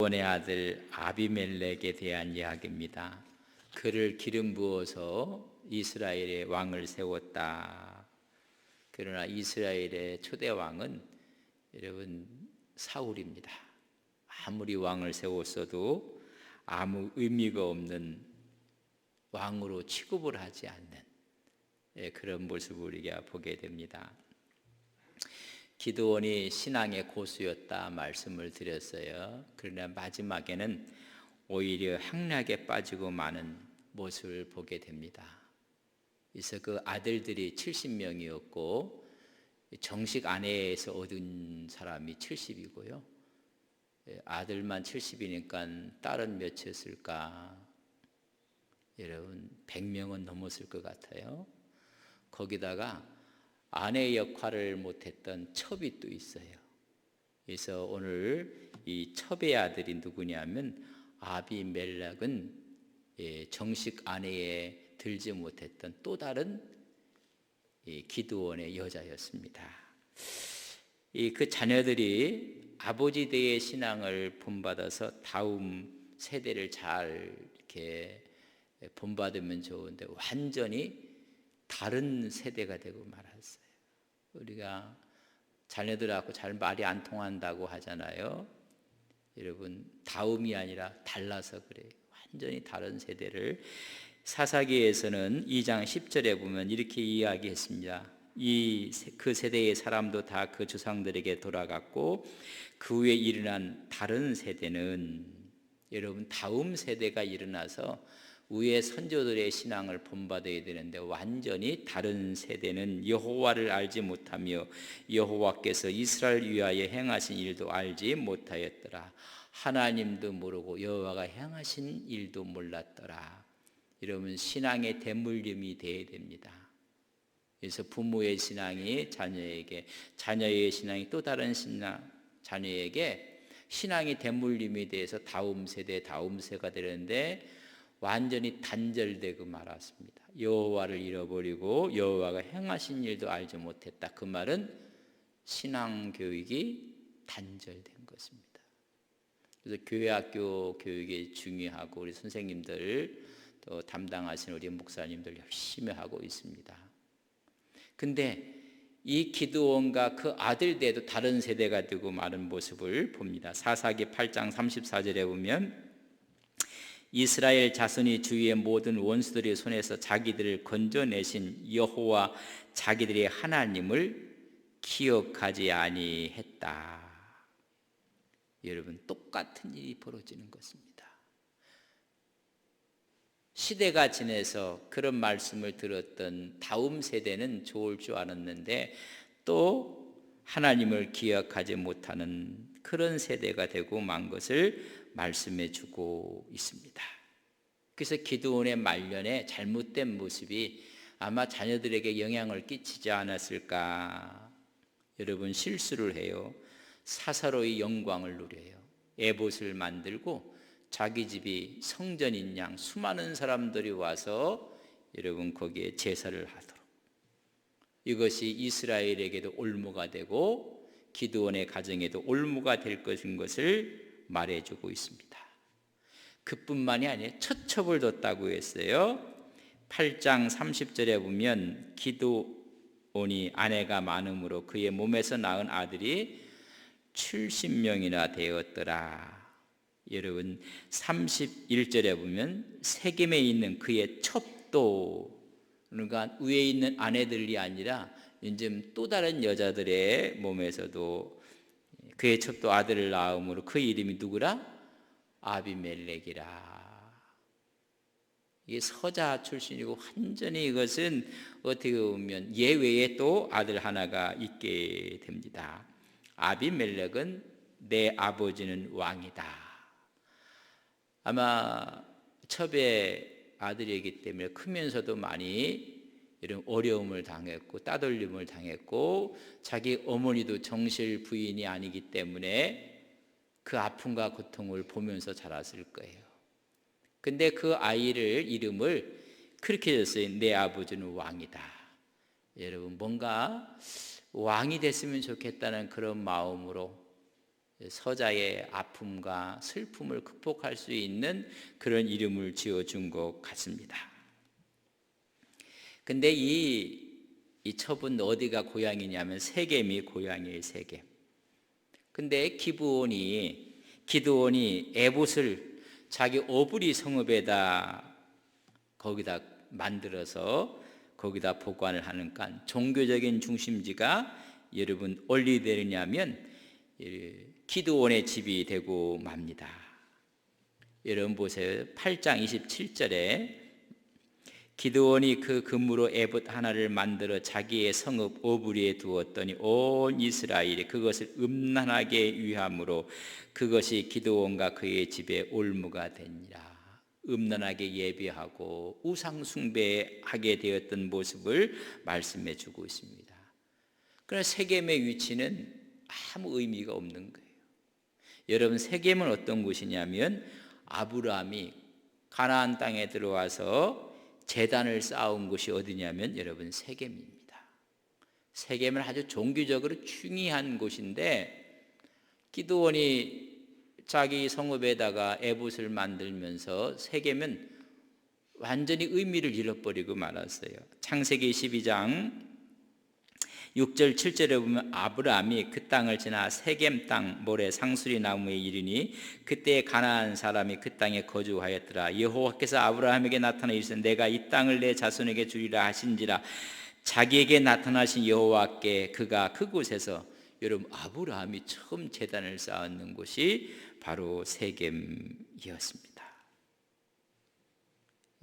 기드온의 아들 아비멜렉에 대한 이야기입니다. 그를 기름 부어서 이스라엘의 왕을 세웠다. 그러나 이스라엘의 초대 왕은 여러분 사울입니다. 아무리 왕을 세웠어도 아무 의미가 없는 왕으로 취급을 하지 않는 그런 모습을 우리가 보게 됩니다. 기드온이 신앙의 고수였다 말씀을 드렸어요. 그러나 마지막에는 오히려 향락에 빠지고 마는 모습을 보게 됩니다. 그래서 그 아들들이 70명이었고 정식 아내에서 얻은 사람이 70이고요. 아들만 70이니까 딸은 몇이었을까? 여러분 100명은 넘었을 것 같아요. 거기다가 아내 역할을 못했던 첩이 또 있어요. 그래서 오늘 이 첩의 아들이 누구냐면 아비멜렉은 정식 아내에 들지 못했던 또 다른 기드온의 여자였습니다. 그 자녀들이 아버지 대의 신앙을 본받아서 다음 세대를 잘 이렇게 본받으면 좋은데 완전히 다른 세대가 되고 말았어요. 우리가 자녀들하고 잘 말이 안 통한다고 하잖아요. 여러분 다음이 아니라 달라서 그래요. 완전히 다른 세대를. 사사기에서는 2장 10절에 보면 이렇게 이야기했습니다. 그 세대의 사람도 다 그 조상들에게 돌아갔고 그 후에 일어난 다른 세대는 여러분 다음 세대가 일어나서 위의 선조들의 신앙을 본받아야 되는데 완전히 다른 세대는 여호와를 알지 못하며 여호와께서 이스라엘 위하여 행하신 일도 알지 못하였더라. 하나님도 모르고 여호와가 행하신 일도 몰랐더라. 여러분 신앙의 대물림이 되어야 됩니다. 그래서 부모의 신앙이 자녀에게, 자녀의 신앙이 또 다른 신앙, 자녀에게 신앙이 대물림이 돼서 다음 세가 되는데 완전히 단절되고 말았습니다. 여호와를 잃어버리고 여호와가 행하신 일도 알지 못했다. 그 말은 신앙 교육이 단절된 것입니다. 그래서 교회 학교 교육이 중요하고 우리 선생님들 또 담당하시는 우리 목사님들 열심히 하고 있습니다. 근데 이 기드온과 그 아들들도 다른 세대가 되고 마는 모습을 봅니다. 사사기 8장 34절에 보면 이스라엘 자손이 주위의 모든 원수들의 손에서 자기들을 건져내신 여호와 자기들의 하나님을 기억하지 아니했다. 여러분 똑같은 일이 벌어지는 것입니다. 시대가 지나서 그런 말씀을 들었던 다음 세대는 좋을 줄 알았는데 또 하나님을 기억하지 못하는 그런 세대가 되고 만 것을 말씀해 주고 있습니다. 그래서 기드온의 말년에 잘못된 모습이 아마 자녀들에게 영향을 끼치지 않았을까. 여러분 실수를 해요. 사사로이 영광을 누려요. 에봇을 만들고 자기 집이 성전인 양 수많은 사람들이 와서 여러분 거기에 제사를 하도록, 이것이 이스라엘에게도 올무가 되고 기드온의 가정에도 올무가 될 것인 것을 말해주고 있습니다. 그뿐만이 아니에요. 처첩을 뒀다고 했어요. 8장 30절에 보면 기드온이 아내가 많음으로 그의 몸에서 낳은 아들이 70명이나 되었더라. 여러분 31절에 보면 세겜에 있는 그의 첩도, 그러니까 위에 있는 아내들이 아니라 이제 또 다른 여자들의 몸에서도 그의 첩도 아들을 낳음으로 그 이름이 누구라? 아비멜렉이라. 이게 서자 출신이고 완전히 이것은 어떻게 보면 예외에 또 아들 하나가 있게 됩니다. 아비멜렉은 내 아버지는 왕이다. 아마 첩의 아들이기 때문에 크면서도 많이 이런 어려움을 당했고 따돌림을 당했고 자기 어머니도 정실 부인이 아니기 때문에 그 아픔과 고통을 보면서 자랐을 거예요. 근데 그 아이를 이름을 그렇게 줬어요. 내 아버지는 왕이다. 여러분 뭔가 왕이 됐으면 좋겠다는 그런 마음으로 서자의 아픔과 슬픔을 극복할 수 있는 그런 이름을 지어준 것 같습니다. 근데 이 첩은 어디가 고향이냐면 세겜이 고향이에요. 세겜. 근데 기드온이 에봇을 자기 오브리 성읍에다 거기다 만들어서 거기다 보관을 하니까 종교적인 중심지가 여러분 어디 되느냐면 기드온의 집이 되고 맙니다. 여러분 보세요. 8장 27절에 기드온이 그 금으로 에봇 하나를 만들어 자기의 성읍 오브리에 두었더니 온 이스라엘이 그것을 음란하게 위함으로 그것이 기드온과 그의 집에 올무가 되니라. 음란하게 예배하고 우상 숭배하게 되었던 모습을 말씀해 주고 있습니다. 그러나 세겜의 위치는 아무 의미가 없는 거예요. 여러분, 세겜은 어떤 곳이냐면 아브라함이 가나안 땅에 들어와서 제단을 쌓은 곳이 어디냐면 여러분 세겜입니다. 세겜은 아주 종교적으로 중요한 곳인데 기드온이 자기 성읍에다가 에봇을 만들면서 세겜은 완전히 의미를 잃어버리고 말았어요. 창세기 12장 6절 7절에 보면 아브라함이 그 땅을 지나 세겜 땅 모래 상수리 나무에 이르니 그때 가나안 사람이 그 땅에 거주하였더라. 여호와께서 아브라함에게 나타나 이르시되 내가 이 땅을 내 자손에게 주리라 하신지라. 자기에게 나타나신 여호와께 그가 그곳에서, 여러분 아브라함이 처음 제단을 쌓는 곳이 바로 세겜이었습니다.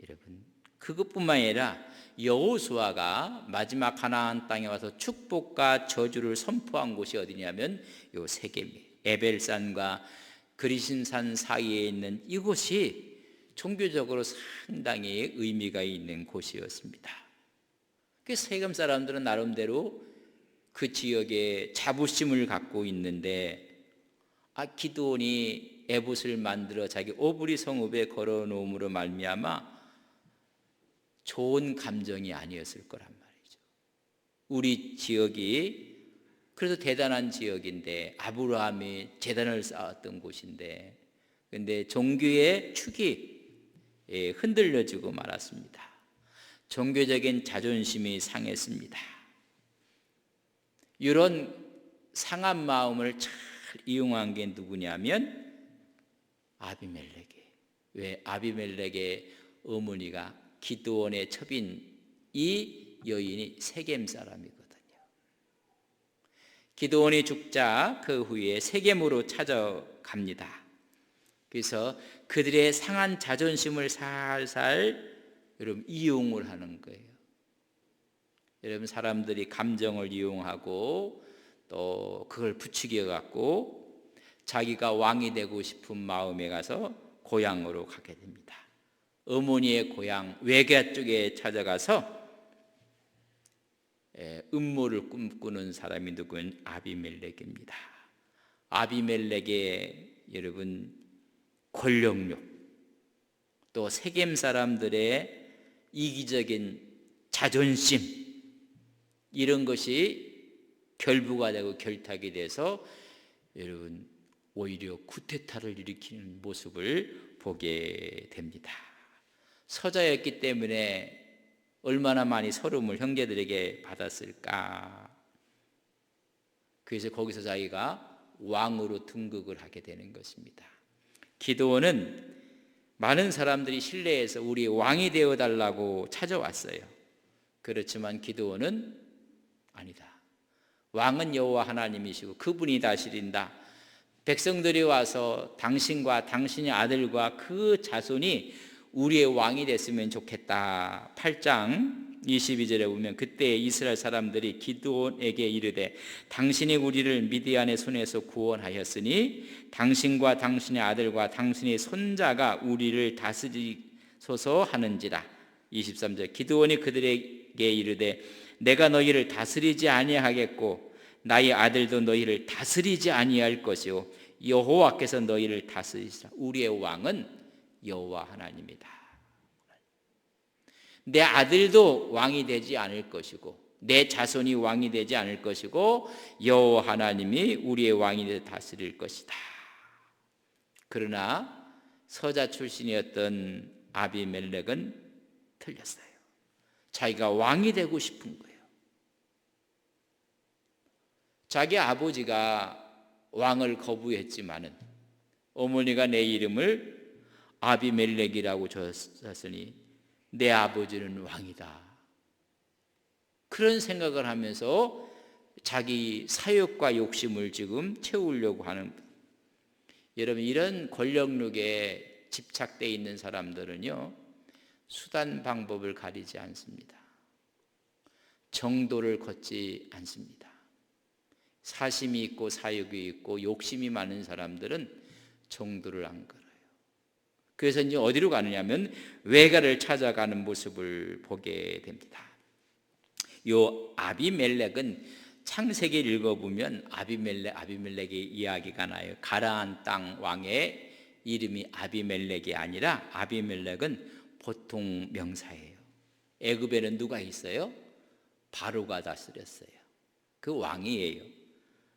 여러분, 그것뿐만 아니라 여호수아가 마지막 가나안 땅에 와서 축복과 저주를 선포한 곳이 어디냐면 요 세겜이에요. 에벨산과 그리심산 사이에 있는 이곳이 종교적으로 상당히 의미가 있는 곳이었습니다. 세겜 사람들은 나름대로 그 지역에 자부심을 갖고 있는데 기드온이 에봇을 만들어 자기 오브리 성읍에 걸어놓음으로 말미암아 좋은 감정이 아니었을 거란 말이죠. 우리 지역이 그래도 대단한 지역인데 아브라함이 제단을 쌓았던 곳인데 근데 종교의 축이 흔들려지고 말았습니다. 종교적인 자존심이 상했습니다. 이런 상한 마음을 잘 이용한 게 누구냐면 아비멜렉이에요. 왜? 아비멜렉의 어머니가 기드온의 첩인 이 여인이 세겜 사람이거든요. 기드온이 죽자 그 후에 세겜으로 찾아갑니다. 그래서 그들의 상한 자존심을 살살 여러분 이용을 하는 거예요. 여러분, 사람들이 감정을 이용하고 또 그걸 부추겨 갖고 자기가 왕이 되고 싶은 마음에 가서 고향으로 가게 됩니다. 어머니의 고향 외가 쪽에 찾아가서 음모를 꿈꾸는 사람이 누군 아비멜렉입니다. 아비멜렉의 여러분 권력욕, 또 세겜 사람들의 이기적인 자존심, 이런 것이 결부가 되고 결탁이 돼서 여러분 오히려 쿠데타를 일으키는 모습을 보게 됩니다. 서자였기 때문에 얼마나 많이 서름을 형제들에게 받았을까. 그래서 거기서 자기가 왕으로 등극을 하게 되는 것입니다. 기드온은 많은 사람들이 신뢰해서 우리 왕이 되어달라고 찾아왔어요. 그렇지만 기드온은 아니다. 왕은 여호와 하나님이시고 그분이 다스린다. 백성들이 와서 당신과 당신의 아들과 그 자손이 우리의 왕이 됐으면 좋겠다. 8장 22절에 보면 그때 이스라엘 사람들이 기드온에게 이르되 당신이 우리를 미디안의 손에서 구원하였으니 당신과 당신의 아들과 당신의 손자가 우리를 다스리소서 하는지라. 23절 기드온이 그들에게 이르되 내가 너희를 다스리지 아니하겠고 나의 아들도 너희를 다스리지 아니할 것이요 여호와께서 너희를 다스리시라. 우리의 왕은 여호와 하나님이다. 내 아들도 왕이 되지 않을 것이고 내 자손이 왕이 되지 않을 것이고 여호와 하나님이 우리의 왕이 되어 다스릴 것이다. 그러나 서자 출신이었던 아비멜렉은 틀렸어요. 자기가 왕이 되고 싶은 거예요. 자기 아버지가 왕을 거부했지만은 어머니가 내 이름을 아비멜렉이라고 줬으니 내 아버지는 왕이다. 그런 생각을 하면서 자기 사욕과 욕심을 지금 채우려고 하는, 여러분 이런 권력욕에 집착되어 있는 사람들은요 수단 방법을 가리지 않습니다. 정도를 걷지 않습니다. 사심이 있고 사욕이 있고 욕심이 많은 사람들은 정도를 안 걸어요. 그래서 이제 어디로 가느냐면 외가를 찾아가는 모습을 보게 됩니다. 요 아비멜렉은 창세기를 읽어보면 아비멜렉의 이야기가 나요. 가나안 땅 왕의 이름이 아비멜렉이 아니라 아비멜렉은 보통 명사예요. 애굽에는 누가 있어요? 바로가 다스렸어요. 그 왕이에요.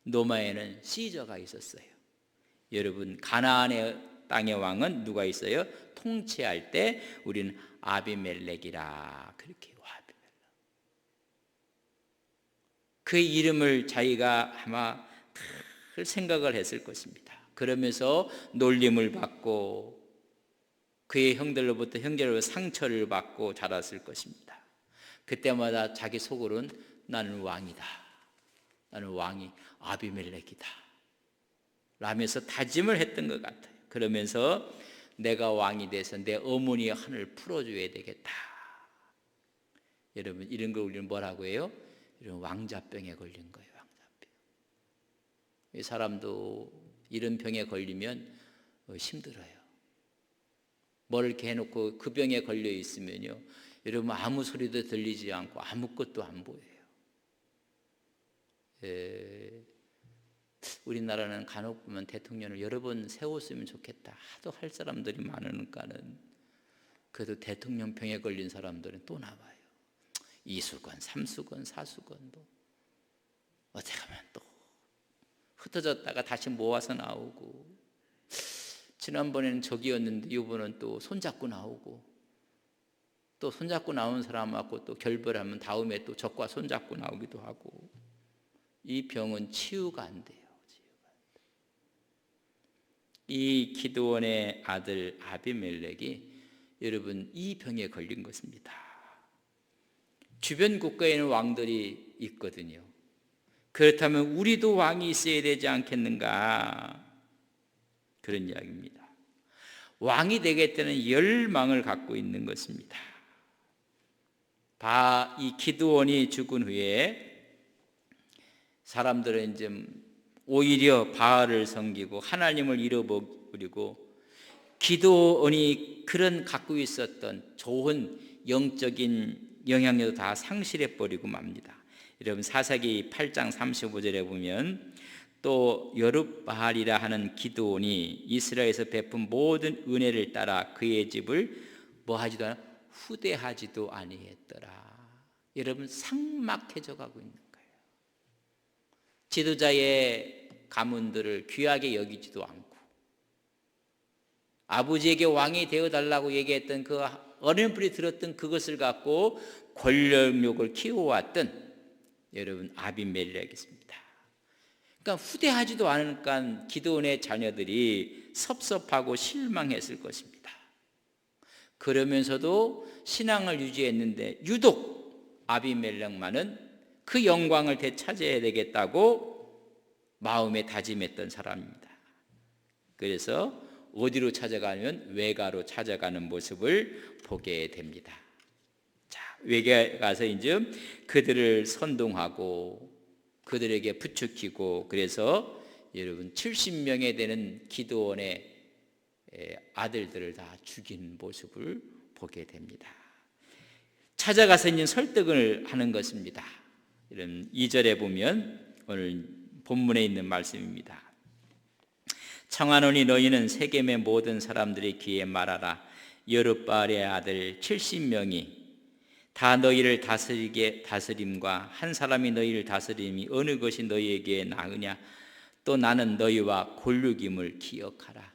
노마에는 시저가 있었어요. 여러분 가나안의 땅의 왕은 누가 있어요? 통치할 때 우리는 아비멜렉이라 그렇게 해요. 그 이름을 자기가 아마 늘 생각을 했을 것입니다. 그러면서 놀림을 받고 그의 형제로부터 상처를 받고 자랐을 것입니다. 그때마다 자기 속으로는 나는 왕이다. 나는 왕이 아비멜렉이다. 라면서 다짐을 했던 것 같아요. 그러면서 내가 왕이 돼서 내 어머니의 한을 풀어줘야 되겠다. 여러분 이런 걸 우리는 뭐라고 해요? 이런 왕자병에 걸린 거예요. 왕자병. 이 사람도 이런 병에 걸리면 힘들어요. 뭘 이렇게 해놓고 그 병에 걸려 있으면요, 여러분 아무 소리도 들리지 않고 아무것도 안 보여요. 우리나라는 간혹 보면 대통령을 여러 번 세웠으면 좋겠다 하도 할 사람들이 많으니까는 그래도 대통령 병에 걸린 사람들은 또 나와요. 2수건, 3수건, 4수건도 어떻게 하면 또 흩어졌다가 다시 모아서 나오고, 지난번에는 저기였는데 이번은 또 손잡고 나오고, 또 손잡고 나온 사람하고 또 결별하면 다음에 또 적과 손잡고 나오기도 하고, 이 병은 치유가 안 돼요. 이 기드온의 아들 아비멜렉이 여러분 이 병에 걸린 것입니다. 주변 국가에는 왕들이 있거든요. 그렇다면 우리도 왕이 있어야 되지 않겠는가, 그런 이야기입니다. 왕이 되겠다는 열망을 갖고 있는 것입니다. 이 기드온이 죽은 후에 사람들은 이제 오히려 바알을 섬기고 하나님을 잃어버리고, 기드온이 그런 갖고 있었던 좋은 영적인 영향력도 다 상실해버리고 맙니다. 여러분 사사기 8장 35절에 보면 또 여룹바알이라 하는 기드온이 이스라엘에서 베푼 모든 은혜를 따라 그의 집을 뭐하지도 않아? 후대하지도 아니했더라. 여러분 삭막해져 가고 있는 거예요. 지도자의 가문들을 귀하게 여기지도 않고, 아버지에게 왕이 되어달라고 얘기했던 그 어렴풋이 들었던 그것을 갖고 권력욕을 키워왔던 여러분 아비멜렉이었습니다. 그러니까 후대하지도 않으니까 기드온의 자녀들이 섭섭하고 실망했을 것입니다. 그러면서도 신앙을 유지했는데 유독 아비멜렉만은 그 영광을 되찾아야 되겠다고 마음에 다짐했던 사람입니다. 그래서 어디로 찾아가면 외가로 찾아가는 모습을 보게 됩니다. 자, 외가에 가서 이제 그들을 선동하고 그들에게 부추기고, 그래서 여러분 70명에 되는 기드온의 아들들을 다 죽인 모습을 보게 됩니다. 찾아가서 이제 설득을 하는 것입니다. 이런 2절에 보면 오늘 본문에 있는 말씀입니다. 청하노니 너희는 세겜의 모든 사람들의 귀에 말하라. 여룹바알의 아들 70명이 다 너희를 다스림과 한 사람이 너희를 다스림이 어느 것이 너희에게 나으냐. 또 나는 너희와 골육임을 기억하라.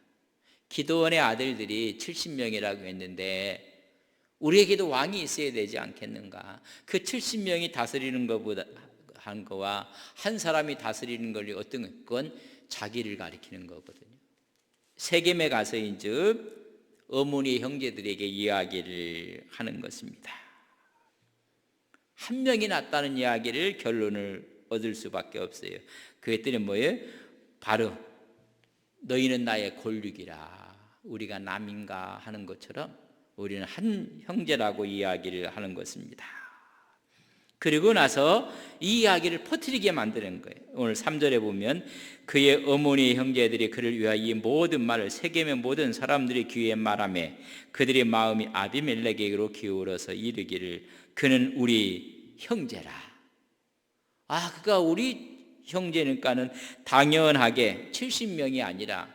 기드온의 아들들이 70명이라고 했는데 우리에게도 왕이 있어야 되지 않겠는가? 그 70명이 다스리는 것보다 한 거와 한 사람이 다스리는 걸 어떤 건 자기를 가리키는 거거든요. 세겜에 가서인즉 어머니 형제들에게 이야기를 하는 것입니다. 한 명이 낫다는 이야기를 결론을 얻을 수밖에 없어요. 그랬더니 뭐예요? 바로 너희는 나의 골육이라. 우리가 남인가 하는 것처럼 우리는 한 형제라고 이야기를 하는 것입니다. 그리고 나서 이 이야기를 퍼뜨리게 만드는 거예요. 오늘 3절에 보면 그의 어머니 형제들이 그를 위하여 이 모든 말을 세겜의 모든 사람들이 귀에 말하며 그들의 마음이 아비멜렉에게로 기울어서 이르기를 그는 우리 형제라. 그가 우리 형제니까는 당연하게 70명이 아니라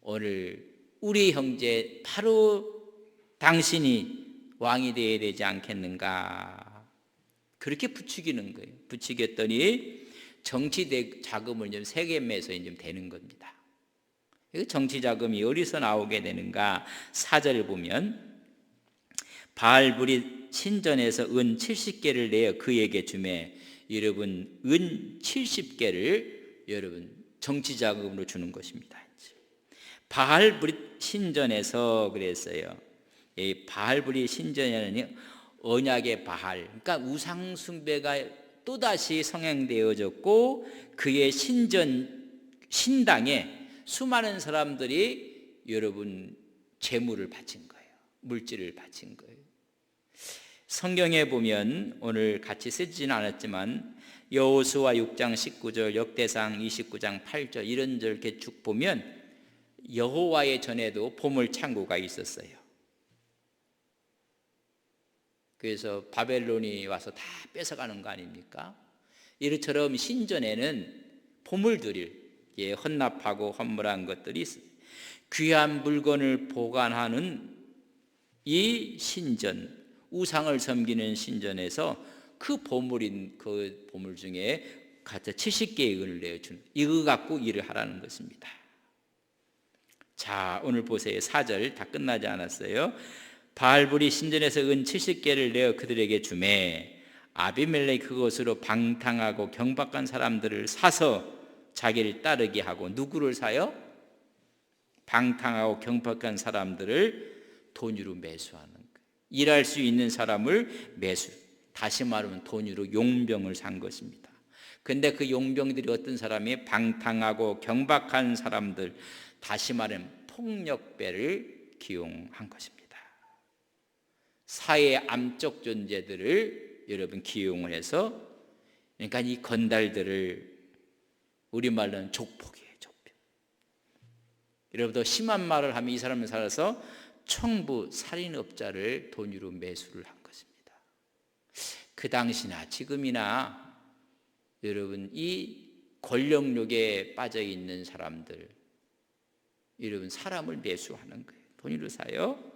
오늘 우리 형제 바로 당신이 왕이 되어야 되지 않겠는가. 그렇게 부추기는 거예요. 부추겼더니 정치 자금을 좀 세겜에서 좀 되는 겁니다. 정치 자금이 어디서 나오게 되는가? 4절 보면 바알불이 신전에서 은 70개를 내어 그에게 주매. 여러분 은 70개를 여러분 정치 자금으로 주는 것입니다. 바알불이 신전에서 그랬어요. 이 바알불이 신전에는 언약의 바알, 그러니까 우상 숭배가 또다시 성행되어졌고 그의 신당에 수많은 사람들이 여러분 제물을 바친 거예요. 물질을 바친 거예요. 성경에 보면 오늘 같이 쓰지는 않았지만 여호수아 6장 19절, 역대상 29장 8절 이런 절 이렇게 쭉 보면 여호와의 전에도 보물 창고가 있었어요. 그래서 바벨론이 와서 다 뺏어가는 거 아닙니까? 이처럼 신전에는 보물들이 헌납하고 헌물한 것들이 있어요. 귀한 물건을 보관하는 이 신전, 우상을 섬기는 신전에서 그 보물 중에 각자 70개의 은을 내어주는 이거 갖고 일을 하라는 것입니다. 자, 오늘 보세요. 4절 다 끝나지 않았어요. 바알불이 신전에서 은 70개를 내어 그들에게 주매 아비멜렉 그것으로 방탕하고 경박한 사람들을 사서 자기를 따르게 하고. 누구를 사요? 방탕하고 경박한 사람들을 돈으로 매수하는 거예요. 일할 수 있는 사람을 매수, 다시 말하면 돈으로 용병을 산 것입니다. 근데 그 용병들이 어떤 사람이 방탕하고 경박한 사람들, 다시 말하면 폭력배를 기용한 것입니다. 사회의 암적 존재들을 여러분 기용을 해서, 그러니까 이 건달들을 우리말로는 족폭이에요. 족폭. 여러분 더 심한 말을 하면 이 사람을 살아서 청부 살인업자를 돈으로 매수를 한 것입니다. 그 당시나 지금이나 여러분 이 권력욕에 빠져 있는 사람들, 여러분 사람을 매수하는 거예요. 돈으로 사요.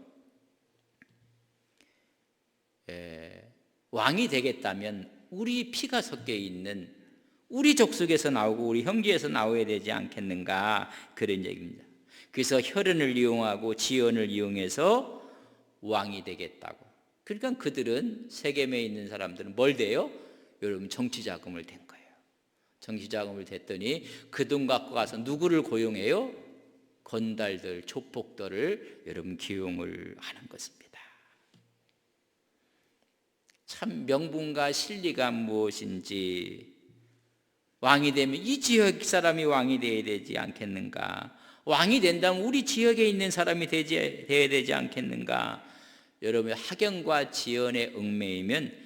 왕이 되겠다면 우리 피가 섞여 있는 우리 족속에서 나오고 우리 형제에서 나와야 되지 않겠는가, 그런 얘기입니다. 그래서 혈연을 이용하고 지연을 이용해서 왕이 되겠다고. 그러니까 그들은 세겜에 있는 사람들은 뭘 돼요? 여러분 정치자금을 댄 거예요. 정치자금을 댔더니 그 돈 갖고 가서 누구를 고용해요? 건달들, 족복들을 여러분 기용을 하는 것입니다. 참 명분과 진리가 무엇인지, 왕이 되면 이 지역 사람이 왕이 되어야 되지 않겠는가? 왕이 된다면 우리 지역에 있는 사람이 되어야 되지 않겠는가? 여러분 학연과 지연에 얽매이면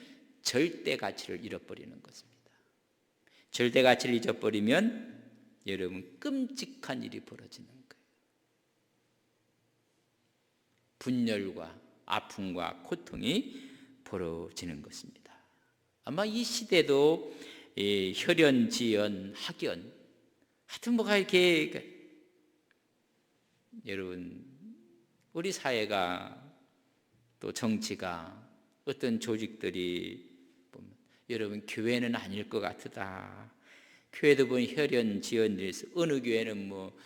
절대 가치를 잃어버리는 것입니다. 절대 가치를 잊어버리면 여러분 끔찍한 일이 벌어지는 거예요. 분열과 아픔과 고통이 벌어지는 것입니다. 아마 이 시대도 혈연, 지연, 학연, 하여튼 뭐가 이렇게, 여러분 우리 사회가 또 정치가 어떤 조직들이 보면 여러분 교회는 아닐 것 같다. 교회도 보면 혈연 지연돼 있어. 어느 교회는 뭐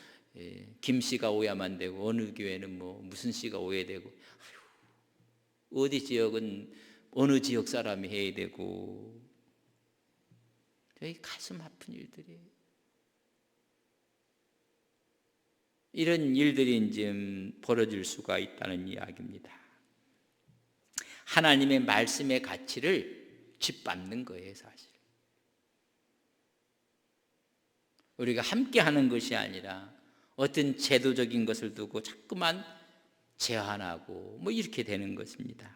김 씨가 오야만 되고 어느 교회는 뭐 무슨 씨가 오야 되고 어디 지역은 어느 지역 사람이 해야 되고 되게 가슴 아픈 일들이에요. 이런 일들이 지금 벌어질 수가 있다는 이야기입니다. 하나님의 말씀의 가치를 짓밟는 거예요, 사실. 우리가 함께 하는 것이 아니라 어떤 제도적인 것을 두고 자꾸만 제한하고 뭐 이렇게 되는 것입니다.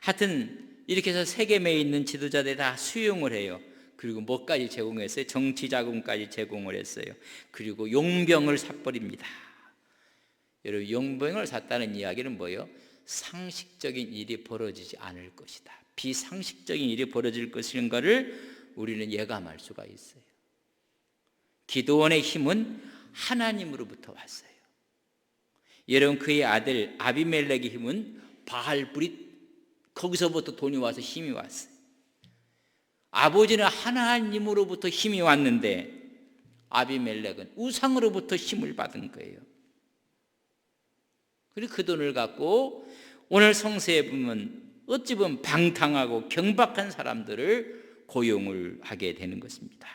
하여튼 이렇게 해서 세겜에 있는 지도자들이 다 수용을 해요. 그리고 뭐까지 제공했어요? 정치 자금까지 제공을 했어요. 그리고 용병을 사버립니다. 여러분, 용병을 샀다는 이야기는 뭐예요? 상식적인 일이 벌어지지 않을 것이다. 비상식적인 일이 벌어질 것인 것을 우리는 예감할 수가 있어요. 기드온의 힘은 하나님으로부터 왔어요. 여러분, 그의 아들 아비멜렉의 힘은 바알브릿, 거기서부터 돈이 와서 힘이 왔어요. 아버지는 하나님으로부터 힘이 왔는데 아비멜렉은 우상으로부터 힘을 받은 거예요. 그리고 그 돈을 갖고 오늘 성서에 보면 어찌 보면 방탕하고 경박한 사람들을 고용을 하게 되는 것입니다.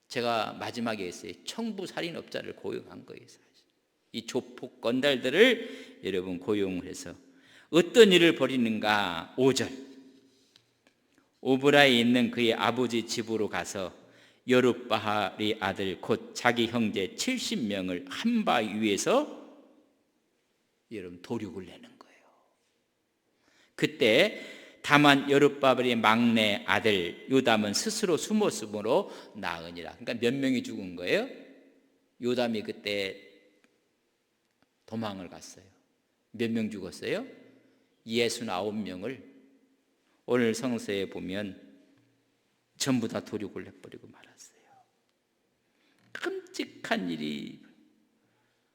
제가 마지막에 했어요. 청부살인업자를 고용한 거예요. 사실. 이 조폭 건달들을 여러분 고용을 해서 어떤 일을 벌이는가. 5절, 오브라에 있는 그의 아버지 집으로 가서 여룻바알의 아들 곧 자기 형제 70명을 한 바위 위에서 여러분 도륙을 내는 거예요. 그때 다만 여룻바알의 막내 아들 요담은 스스로 숨었으므로 나으니라. 그러니까 몇 명이 죽은 거예요? 요담이 그때 도망을 갔어요. 몇 명 죽었어요? 69명을 오늘 성서에 보면 전부 다 도륙을 해버리고 말았어요. 끔찍한 일이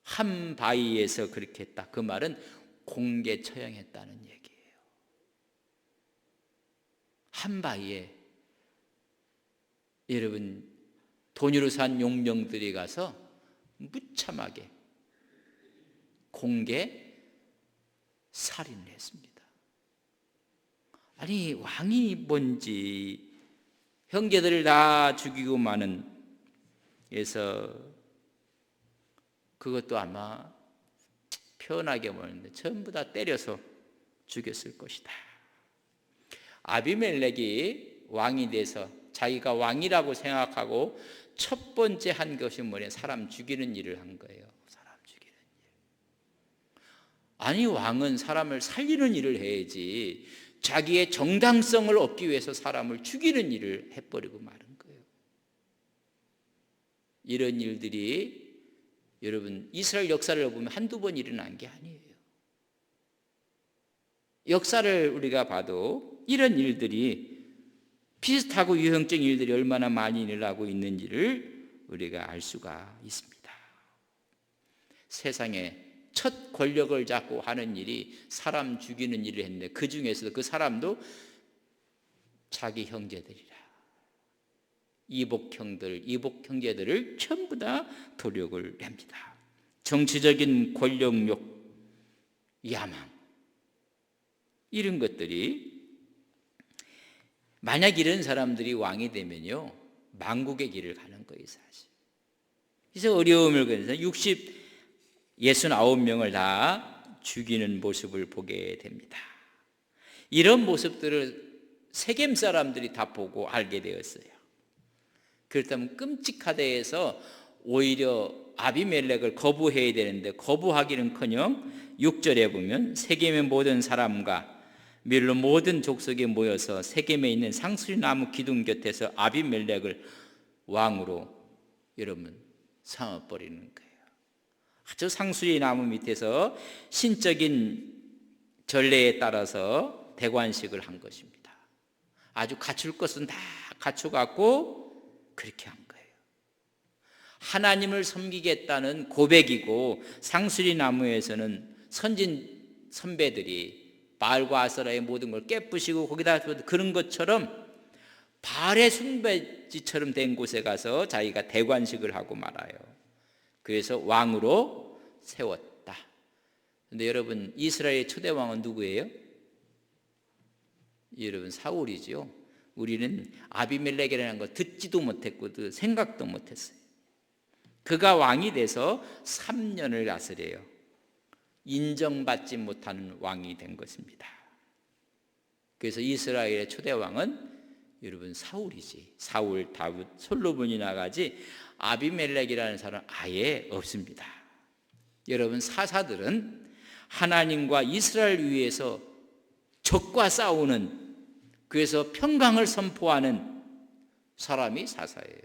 한 바위에서 그렇게 했다. 그 말은 공개 처형했다는 얘기예요. 한 바위에 여러분 돈으로 산 용병들이 가서 무참하게 공개 살인을 했습니다. 아니, 왕이 뭔지 형제들을 다 죽이고 마는, 그래서 그것도 아마 편하게 보는데 전부 다 때려서 죽였을 것이다. 아비멜렉이 왕이 돼서 자기가 왕이라고 생각하고 첫 번째 한 것이 뭐냐? 사람 죽이는 일을 한 거예요. 사람 죽이는 일. 아니, 왕은 사람을 살리는 일을 해야지 자기의 정당성을 얻기 위해서 사람을 죽이는 일을 해버리고 마는 거예요. 이런 일들이 여러분 이스라엘 역사를 보면 한두 번 일어난 게 아니에요. 역사를 우리가 봐도 이런 일들이 비슷하고 유형적인 일들이 얼마나 많이 일어나고 있는지를 우리가 알 수가 있습니다. 세상에 첫 권력을 잡고 하는 일이 사람 죽이는 일을 했는데 그 중에서도 그 사람도 자기 형제들이라. 이복 형제들을 전부 다 도륙을 냅니다. 정치적인 권력욕, 야망, 이런 것들이 만약 이런 사람들이 왕이 되면요 만국의 길을 가는 거예요, 사실. 그래서 어려움을 겪으면서 69명을 다 죽이는 모습을 보게 됩니다. 이런 모습들을 세겜 사람들이 다 보고 알게 되었어요. 그렇다면 끔찍하다 해서 오히려 아비멜렉을 거부해야 되는데 거부하기는커녕 6절에 보면 세겜의 모든 사람과 밀로 모든 족속에 모여서 세겜에 있는 상수리나무 기둥 곁에서 아비멜렉을 왕으로 여러분 삼아버리는 거예요. 아주 상수리나무 밑에서 신적인 전례에 따라서 대관식을 한 것입니다. 아주 갖출 것은 다 갖춰갖고 그렇게 한 거예요. 하나님을 섬기겠다는 고백이고 상수리나무에서는 선진 선배들이 바알과 아세라의 모든 걸 깨부시고 거기다 그런 것처럼 바알의 숭배지처럼 된 곳에 가서 자기가 대관식을 하고 말아요. 그래서 왕으로 세웠다. 그런데 여러분, 이스라엘의 초대 왕은 누구예요? 여러분, 사울이죠. 우리는 아비멜렉이라는 거 듣지도 못했고 생각도 못했어요. 그가 왕이 돼서 3년을 다스려요. 인정받지 못하는 왕이 된 것입니다. 그래서 이스라엘의 초대 왕은 여러분 사울이지. 사울, 다윗, 솔로몬이 나가지 아비멜렉이라는 사람은 아예 없습니다. 여러분, 사사들은 하나님과 이스라엘 위해서 적과 싸우는, 그래서 평강을 선포하는 사람이 사사예요.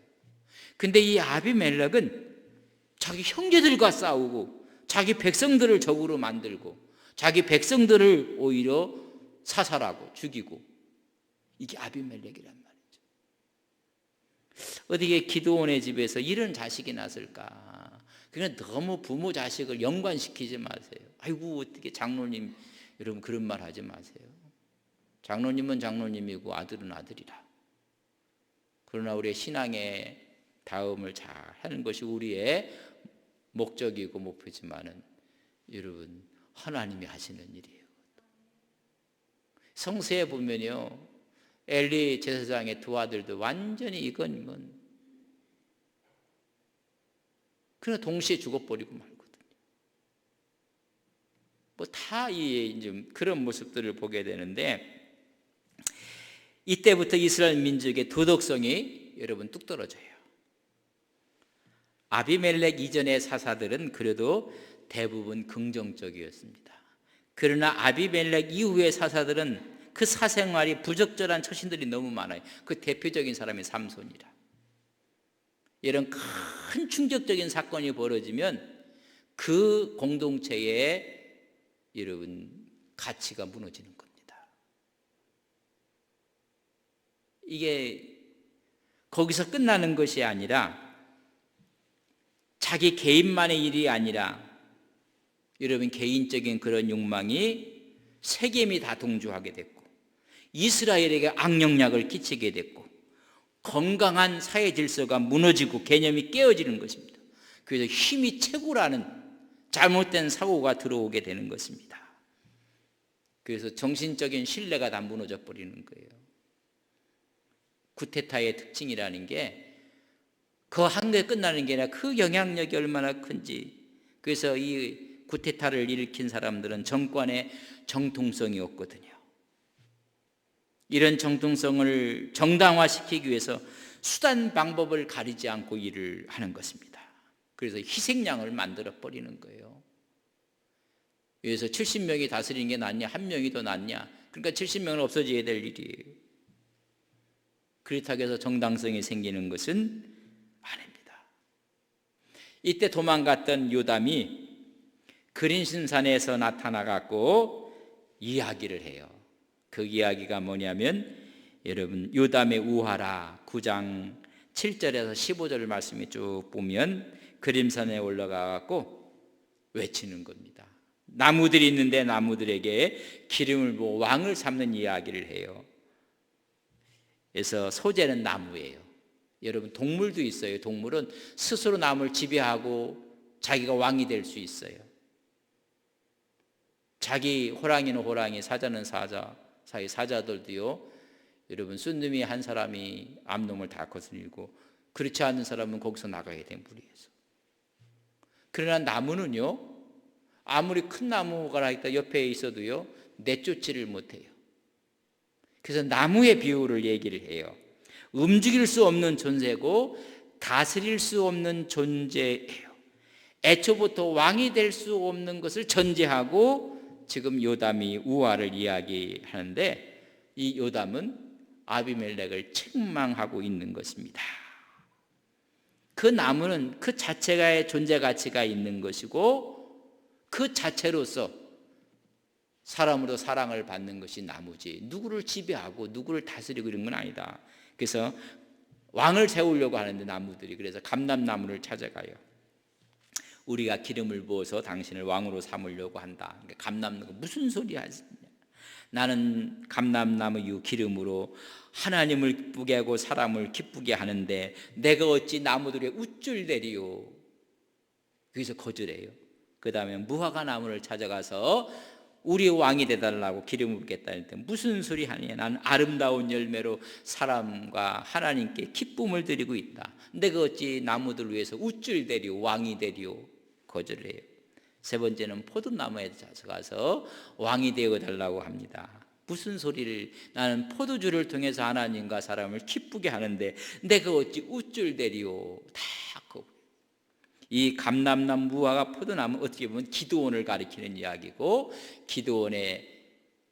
근데 이 아비멜렉은 자기 형제들과 싸우고 자기 백성들을 적으로 만들고 자기 백성들을 오히려 사살하고 죽이고, 이게 아비멜렉이란 말이죠. 어떻게 기드온의 집에서 이런 자식이 났을까? 그냥 너무 부모 자식을 연관시키지 마세요. 아이고 어떻게 장로님, 여러분 그런 말 하지 마세요. 장로님은 장로님이고 아들은 아들이라. 그러나 우리의 신앙의 다음을 잘 하는 것이 우리의 목적이고 목표지만은 여러분 하나님이 하시는 일이에요. 성서에 보면요, 엘리 제사장의 두 아들도 완전히 이건 그러나 동시에 죽어버리고 말거든요. 뭐 다 이제 그런 모습들을 보게 되는데, 이때부터 이스라엘 민족의 도덕성이 여러분 뚝 떨어져요. 아비멜렉 이전의 사사들은 그래도 대부분 긍정적이었습니다. 그러나 아비멜렉 이후의 사사들은 그 사생활이 부적절한 처신들이 너무 많아요. 그 대표적인 사람이 삼손이라. 이런 큰 충격적인 사건이 벌어지면 그 공동체의 여러분 가치가 무너지는 겁니다. 이게 거기서 끝나는 것이 아니라 자기 개인만의 일이 아니라 여러분 개인적인 그런 욕망이 세겜이 다 동조하게 됐고 이스라엘에게 악영향을 끼치게 됐고 건강한 사회 질서가 무너지고 개념이 깨어지는 것입니다. 그래서 힘이 최고라는 잘못된 사고가 들어오게 되는 것입니다. 그래서 정신적인 신뢰가 다 무너져 버리는 거예요. 쿠데타의 특징이라는 게 그 한 개 끝나는 게 아니라 그 영향력이 얼마나 큰지. 그래서 이 쿠데타를 일으킨 사람들은 정권의 정통성이 없거든요. 이런 정통성을 정당화시키기 위해서 수단 방법을 가리지 않고 일을 하는 것입니다. 그래서 희생양을 만들어 버리는 거예요. 그래서 70명이 다스리는 게 낫냐, 한 명이 더 낫냐. 그러니까 70명은 없어져야 될 일이에요. 그렇다고 해서 정당성이 생기는 것은 아닙니다. 이때 도망갔던 요담이 그린신산에서 나타나갖고 이야기를 해요. 그 이야기가 뭐냐면 여러분 요담의 우하라 9장 7절에서 15절 말씀이 쭉 보면 그림산에 올라가갖고 외치는 겁니다. 나무들이 있는데 나무들에게 기름을 부어 왕을 삼는 이야기를 해요. 그래서 소재는 나무예요. 여러분 동물도 있어요. 동물은 스스로 남을 지배하고 자기가 왕이 될 수 있어요. 자기 호랑이는 호랑이, 사자는 사자, 사자들도요. 여러분 쏜놈이 한 사람이 암놈을 다 거슬리고 그렇지 않은 사람은 거기서 나가야 돼 무리해서. 그러나 나무는요. 아무리 큰 나무가 있다 옆에 있어도요. 내쫓지를 못해요. 그래서 나무의 비유를 얘기를 해요. 움직일 수 없는 존재고 다스릴 수 없는 존재예요. 애초부터 왕이 될 수 없는 것을 전제하고 지금 요담이 우화를 이야기하는데 이 요담은 아비멜렉을 책망하고 있는 것입니다. 그 나무는 그 자체가의 존재 가치가 있는 것이고 그 자체로서 사람으로 사랑을 받는 것이 나무지 누구를 지배하고 누구를 다스리고 이런 건 아니다. 그래서 왕을 세우려고 하는데 나무들이 그래서 감람나무를 찾아가요. 우리가 기름을 부어서 당신을 왕으로 삼으려고 한다. 그러니까 감람나무 무슨 소리 하시냐? 나는 감람나무 기름으로 하나님을 기쁘게 하고 사람을 기쁘게 하는데 내가 어찌 나무들의 우쭐대리요. 여기서 거절해요. 그 다음에 무화과 나무를 찾아가서 우리 왕이 되달라고 기름을 붓겠다 했을 때 무슨 소리 하느냐? 나는 아름다운 열매로 사람과 하나님께 기쁨을 드리고 있다. 내가 어찌 나무들 위해서 우쭐대리요 왕이 되리요. 거절을 해요. 세 번째는 포도나무에 찾아가서 왕이 되어 달라고 합니다. 무슨 소리를, 나는 포도주를 통해서 하나님과 사람을 기쁘게 하는데 내가 어찌 우쭐대리요. 이 감람나무, 무화과, 포도나무 어떻게 보면 기드온을 가리키는 이야기고, 기드온의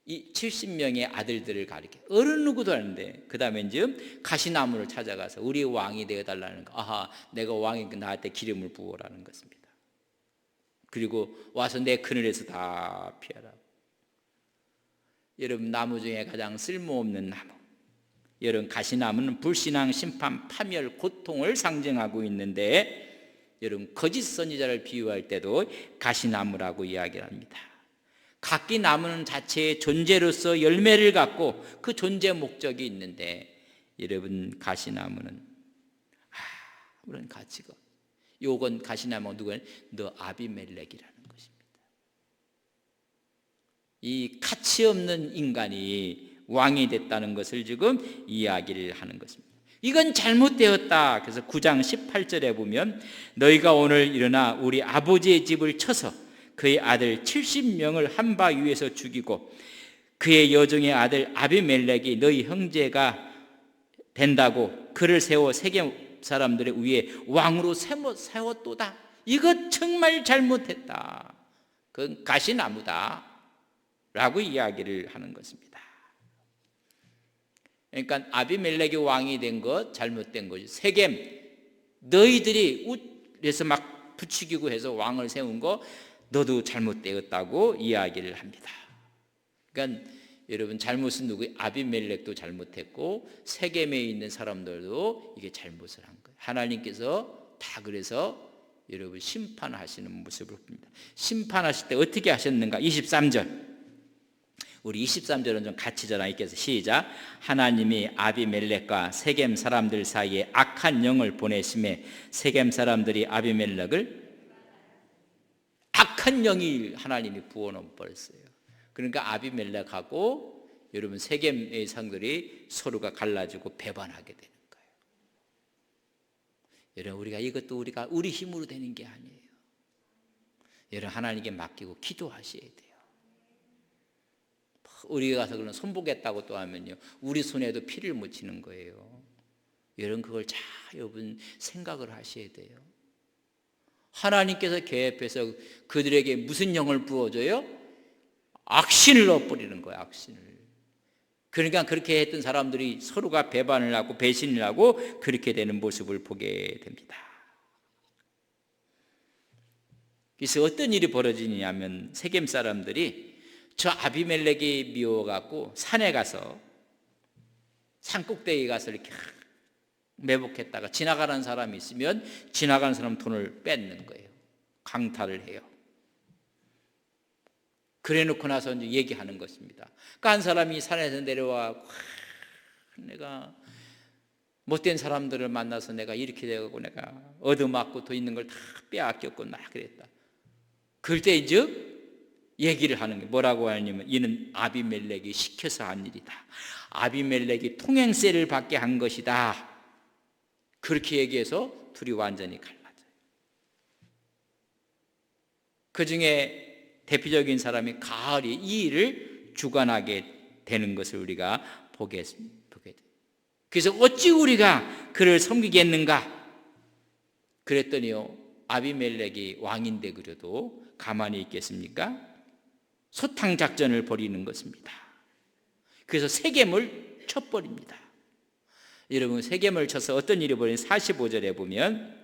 이 70명의 아들들을 가리켜 어느 누구도 아닌데, 그 다음에 이제 가시나무를 찾아가서 우리 왕이 되어달라는 거. 아하, 내가 왕이 나한테 기름을 부어라는 것입니다. 그리고 와서 내 그늘에서 다 피하라. 여러분, 나무 중에 가장 쓸모없는 나무, 여러분, 가시나무는 불신앙, 심판, 파멸, 고통을 상징하고 있는데, 여러분, 거짓 선지자를 비유할 때도 가시나무라고 이야기를 합니다. 각기 나무는 자체의 존재로서 열매를 갖고 그 존재 목적이 있는데, 여러분, 가시나무는 아무런 가치가, 요건 가시나무 누구는 너 아비멜렉이라는 것입니다. 이 가치 없는 인간이 왕이 됐다는 것을 지금 이야기를 하는 것입니다. 이건 잘못되었다. 그래서 9장 18절에 보면 너희가 오늘 일어나 우리 아버지의 집을 쳐서 그의 아들 70명을 한 바 위에서 죽이고 그의 여종의 아들 아비멜렉이 너희 형제가 된다고 그를 세워 세겜 사람들의 위에 왕으로 세웠도다. 이것 정말 잘못했다. 그건 가시나무다 라고 이야기를 하는 것입니다. 그러니까 아비멜렉이 왕이 된 것 잘못된 거죠. 세겜 너희들이 그래서 막 부추기고 해서 왕을 세운 거 너도 잘못되었다고 이야기를 합니다. 그러니까 여러분, 잘못은 누구? 아비멜렉도 잘못했고 세겜에 있는 사람들도 이게 잘못을 한 거예요. 하나님께서 다 그래서 여러분 심판하시는 모습을 봅니다. 심판하실 때 어떻게 하셨는가? 23절. 우리 23절은 좀 같이 저랑 읽겠습니다. 시작. 하나님이 아비멜렉과 세겜 사람들 사이에 악한 영을 보내심에 세겜 사람들이 아비멜렉을 악한 영이 하나님이 부어넣어 버렸어요. 그러니까 아비멜렉하고 여러분 세겜의 상들이 서로가 갈라지고 배반하게 되는 거예요. 여러분, 우리가 이것도 우리 힘으로 되는 게 아니에요. 여러분, 하나님께 맡기고 기도하셔야 돼요. 우리가 가서 그런 손보겠다고 또 하면요, 우리 손에도 피를 묻히는 거예요. 여러분, 그걸 잘 여러분 생각을 하셔야 돼요. 하나님께서 계획해서 그들에게 무슨 영을 부어줘요? 악신을 넣어버리는 거예요. 악신을. 그러니까 그렇게 했던 사람들이 서로가 배반을 하고 배신을 하고 그렇게 되는 모습을 보게 됩니다. 그래서 어떤 일이 벌어지냐면 세겜 사람들이 저 아비멜렉이 미워갖고 산에 가서 산 꼭대기에 가서 이렇게 매복했다가 지나가는 사람이 있으면 지나가는 사람 돈을 뺏는 거예요. 강탈을 해요. 그래 놓고 나서 이제 얘기하는 것입니다. 그러니까 한 사람이 산에서 내려와 내가 못된 사람들을 만나서 내가 이렇게 되고 내가 얻어맞고 돈 있는 걸 다 빼앗겼고 막 그랬다. 그럴 때 이제 얘기를 하는 게 뭐라고 하냐면 이는 아비멜렉이 시켜서 한 일이다. 아비멜렉이 통행세를 받게 한 것이다. 그렇게 얘기해서 둘이 완전히 갈라져요. 그 중에 대표적인 사람이 가을이 이 일을 주관하게 되는 것을 우리가 보게 돼요. 그래서 어찌 우리가 그를 섬기겠는가? 그랬더니요, 아비멜렉이 왕인데 그래도 가만히 있겠습니까? 소탕 작전을 벌이는 것입니다. 그래서 세겜을 쳐버립니다. 여러분, 세겜을 쳐서 어떤 일이 벌어진 45절에 보면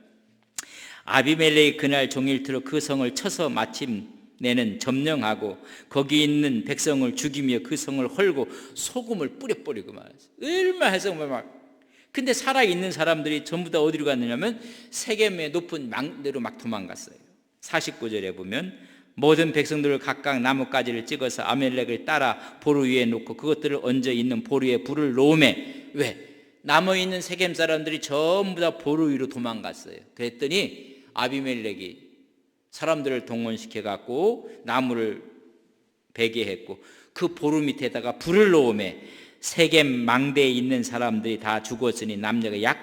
아비멜렉이 그날 종일토록 그 성을 쳐서 마침내는 점령하고 거기 있는 백성을 죽이며 그 성을 헐고 소금을 뿌려버리고 말았어요. 얼마나 해서 막. 근데 살아있는 사람들이 전부 다 어디로 갔느냐면 세겜의 높은 망대로 막 도망갔어요. 49절에 보면 모든 백성들을 각각 나뭇가지를 찍어서 아비멜렉을 따라 보루 위에 놓고 그것들을 얹어 있는 보루에 불을 놓으매. 왜? 남아있는 세겜 사람들이 전부 다 보루 위로 도망갔어요. 그랬더니 아비멜렉이 사람들을 동원시켜 갖고 나무를 베게 했고 그 보루 밑에다가 불을 놓으매 세겜 망대에 있는 사람들이 다 죽었으니 남녀가 약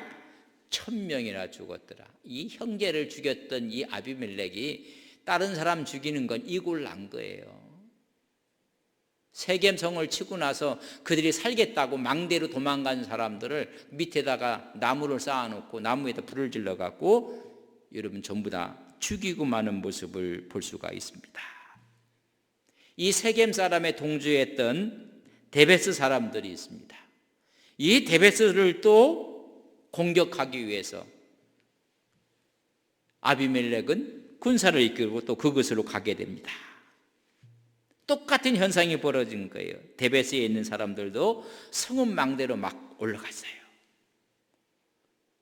1000명이나 죽었더라. 이 형제를 죽였던 이 아비멜렉이 다른 사람 죽이는 건 이골 난 거예요. 세겜 성을 치고 나서 그들이 살겠다고 망대로 도망간 사람들을 밑에다가 나무를 쌓아놓고 나무에다 불을 질러갖고 여러분 전부 다 죽이고 마는 모습을 볼 수가 있습니다. 이 세겜 사람의 동조했던 데베스 사람들이 있습니다. 이 데베스를 또 공격하기 위해서 아비멜렉은 군사를 이끌고 또 그곳으로 가게 됩니다. 똑같은 현상이 벌어진 거예요. 데베스에 있는 사람들도 성읍 망대로 막 올라갔어요.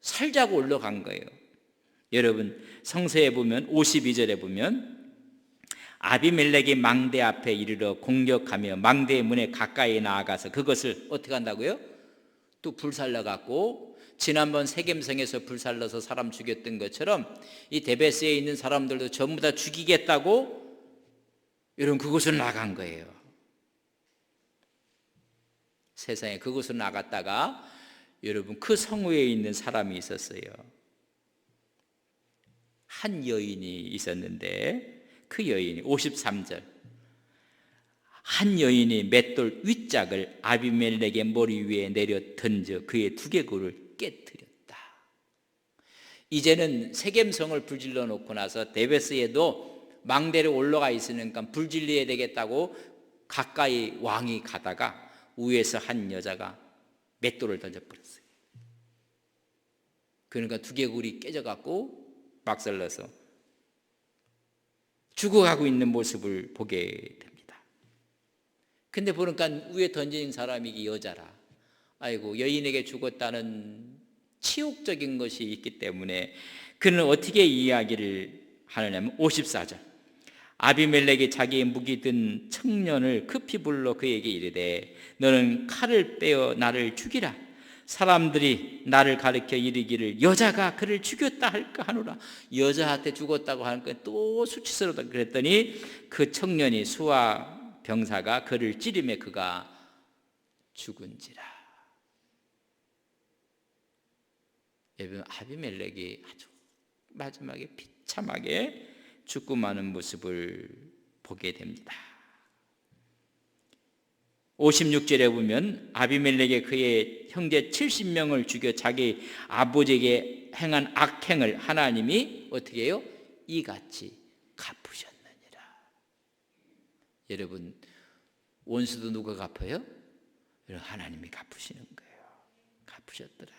살자고 올라간 거예요. 여러분 성서에 보면 52절에 보면 아비멜렉이 망대 앞에 이르러 공격하며 망대의 문에 가까이 나아가서 그것을 어떻게 한다고요? 또 불살라갖고 지난번 세겜성에서 불살라서 사람 죽였던 것처럼 이 데베스에 있는 사람들도 전부 다 죽이겠다고 여러분 그곳으로 나간 거예요. 세상에 그곳으로 나갔다가 여러분 그 성읍에 있는 사람이 있었어요. 한 여인이 있었는데 그 여인이 53절 한 여인이 맷돌 윗짝을 아비멜렉의 머리 위에 내려 던져 그의 두개골을 깨뜨렸다. 이제는 세겜성을 불질러 놓고 나서 데베스에도 망대로 올라가 있으니까 불질러야 되겠다고 가까이 왕이 가다가 위에서 한 여자가 맷돌을 던져버렸어요. 그러니까 두개골이 깨져갖고 박살나서 죽어가고 있는 모습을 보게 됩니다. 근데 보니까 위에 던진 사람이 여자라. 아이고 여인에게 죽었다는 치욕적인 것이 있기 때문에 그는 어떻게 이야기를 하느냐면 54절 아비멜렉이 자기의 무기 든 청년을 급히 불러 그에게 이르되 너는 칼을 빼어 나를 죽이라. 사람들이 나를 가리켜 이르기를 여자가 그를 죽였다 할까 하노라. 여자한테 죽었다고 하니까 또 수치스럽다 그랬더니 그 청년이 수와 병사가 그를 찌르매 그가 죽은지라. 여러분 아비멜렉이 아주 마지막에 비참하게 죽고 마는 모습을 보게 됩니다. 56절에 보면 아비멜렉이 그의 형제 70명을 죽여 자기 아버지에게 행한 악행을 하나님이 어떻게 해요? 이같이 갚으셨느니라. 여러분 원수도 누가 갚아요? 하나님이 갚으시는 거예요. 갚으셨더라.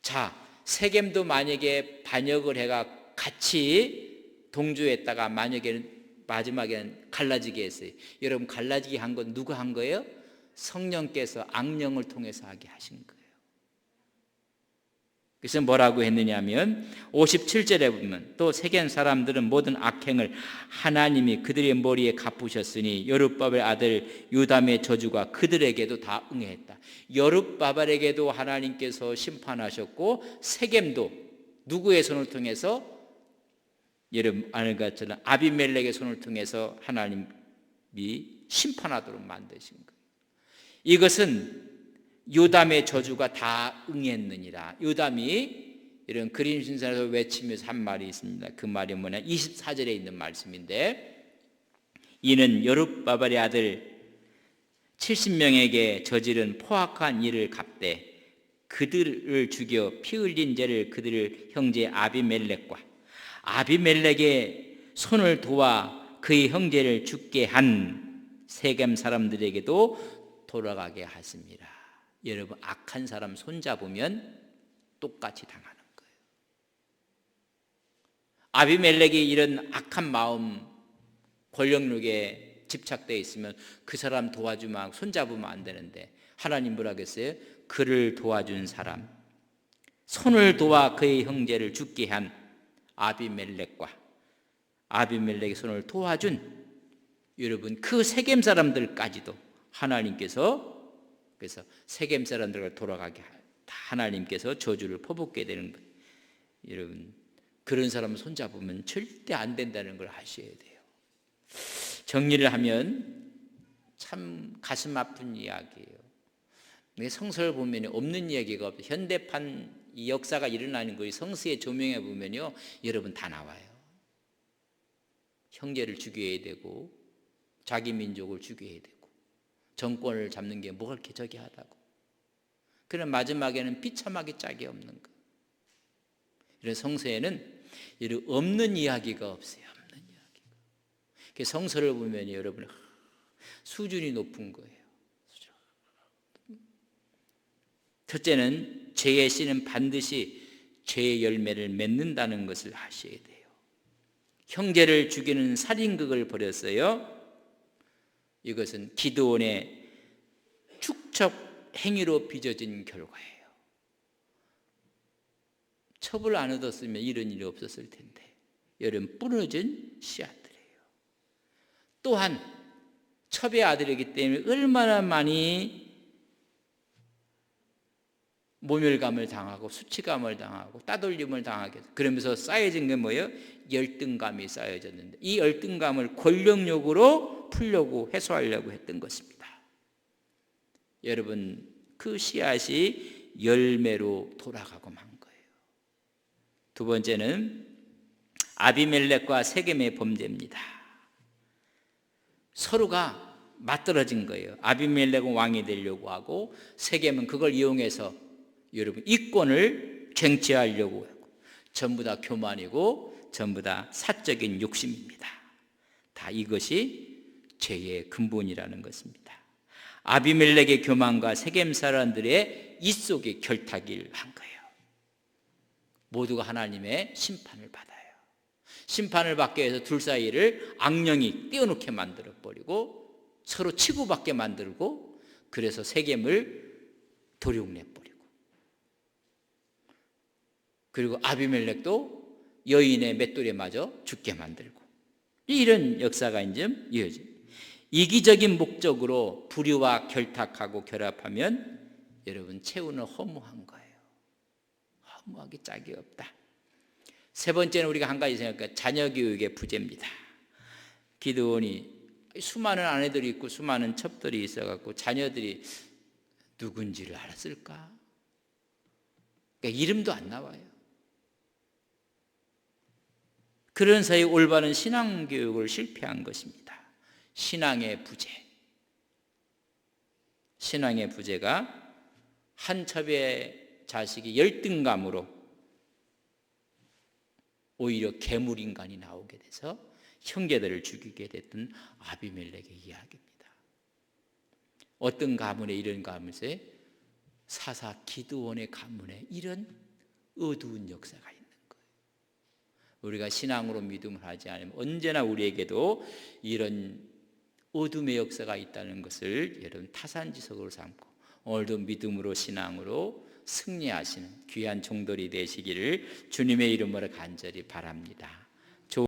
자, 세겜도 만약에 반역을 해가 같이 동조했다가 만약에는 마지막에는 갈라지게 했어요. 여러분 갈라지게 한 건 누가 한 거예요? 성령께서 악령을 통해서 하게 하신 거예요. 그래서 뭐라고 했느냐면 57절에 보면 또 세겜 사람들은 모든 악행을 하나님이 그들의 머리에 갚으셨으니 여룹바벨 아들 요담의 저주가 그들에게도 다 응했다. 여룹바벨에게도 하나님께서 심판하셨고 세겜도 누구의 손을 통해서 여러분 아는 것처럼 아비멜렉의 손을 통해서 하나님이 심판하도록 만드신 거예요. 이것은 요담의 저주가 다 응했느니라. 요담이 이런 그림 신사에서 외치면서 한 말이 있습니다. 그 말이 뭐냐? 24절에 있는 말씀인데 이는 여룹바벨의 아들 70명에게 저지른 포악한 일을 갚되 그들을 죽여 피 흘린 죄를 그들 형제 아비멜렉의 손을 도와 그의 형제를 죽게 한 세겜 사람들에게도 돌아가게 하십니다. 여러분 악한 사람 손잡으면 똑같이 당하는 거예요. 아비멜렉이 이런 악한 마음 권력욕에 집착되어 있으면 그 사람 도와주면 손잡으면 안 되는데 하나님 뭐라 그랬어요? 그를 도와준 사람 손을 도와 그의 형제를 죽게 한 아비멜렉과 아비멜렉의 손을 도와준 여러분 그 세겜 사람들까지도 하나님께서 그래서 세겜 사람들을 돌아가게 다 하나님께서 저주를 퍼붓게 되는 것. 여러분 그런 사람을 손잡으면 절대 안 된다는 걸 아셔야 돼요. 정리를 하면 참 가슴 아픈 이야기예요. 성서를 보면 없는 이야기가 없어요. 현대판 이 역사가 일어나는 거예요. 성서에 조명해 보면요, 여러분 다 나와요. 형제를 죽여야 되고 자기 민족을 죽여야 되고 정권을 잡는 게 뭐가 그렇게 저기 하다고. 그런 마지막에는 비참하게 짝이 없는 거. 이런 성서에는 이런 없는 이야기가 없어요. 없는 이야기가. 그 성서를 보면 여러분 수준이 높은 거예요. 첫째는 죄의 씨는 반드시 죄의 열매를 맺는다는 것을 아셔야 돼요. 형제를 죽이는 살인극을 벌였어요. 이것은 기드온의 축척 행위로 빚어진 결과예요. 첩을 안 얻었으면 이런 일이 없었을 텐데 여러분 부러진 씨앗들이에요. 또한 첩의 아들이기 때문에 얼마나 많이 모멸감을 당하고 수치감을 당하고 따돌림을 당하게 그러면서 쌓여진 게 뭐예요? 열등감이 쌓여졌는데 이 열등감을 권력욕으로 풀려고 해소하려고 했던 것입니다. 여러분 그 씨앗이 열매로 돌아가고 만 거예요. 두 번째는 아비멜렉과 세겜의 범죄입니다. 서로가 맞떨어진 거예요. 아비멜렉은 왕이 되려고 하고 세겜은 그걸 이용해서 여러분 이권을 쟁취하려고 하고 전부 다 교만이고 전부 다 사적인 욕심입니다. 다 이것이 죄의 근본이라는 것입니다. 아비멜렉의 교만과 세겜 사람들의 이 속에 결탁을 한 거예요. 모두가 하나님의 심판을 받아요. 심판을 받게 해서 둘 사이를 악령이 떼어놓게 만들어버리고 서로 치고받게 만들고 그래서 세겜을 도륙내버리고 그리고 아비멜렉도 여인의 맷돌에 맞아 죽게 만들고 이런 역사가 이제 이어집니다. 이기적인 목적으로 불의와 결탁하고 결합하면 여러분 채우는 허무한 거예요. 허무하기 짝이 없다. 세 번째는 우리가 한 가지 생각할까요? 자녀 교육의 부재입니다. 기드온이 수많은 아내들이 있고 수많은 첩들이 있어갖고 자녀들이 누군지를 알았을까? 그러니까 이름도 안 나와요. 그런 사이 올바른 신앙교육을 실패한 것입니다. 신앙의 부재. 신앙의 부재가 한 첩의 자식이 열등감으로 오히려 괴물인간이 나오게 돼서 형제들을 죽이게 됐던 아비멜렉의 이야기입니다. 어떤 가문에 이런 가문에 사사 기드온의 가문에 이런 어두운 역사가 있는 거예요. 우리가 신앙으로 믿음을 하지 않으면 언제나 우리에게도 이런 어둠의 역사가 있다는 것을 여러분 타산지석으로 삼고 오늘도 믿음으로 신앙으로 승리하시는 귀한 종들이 되시기를 주님의 이름으로 간절히 바랍니다.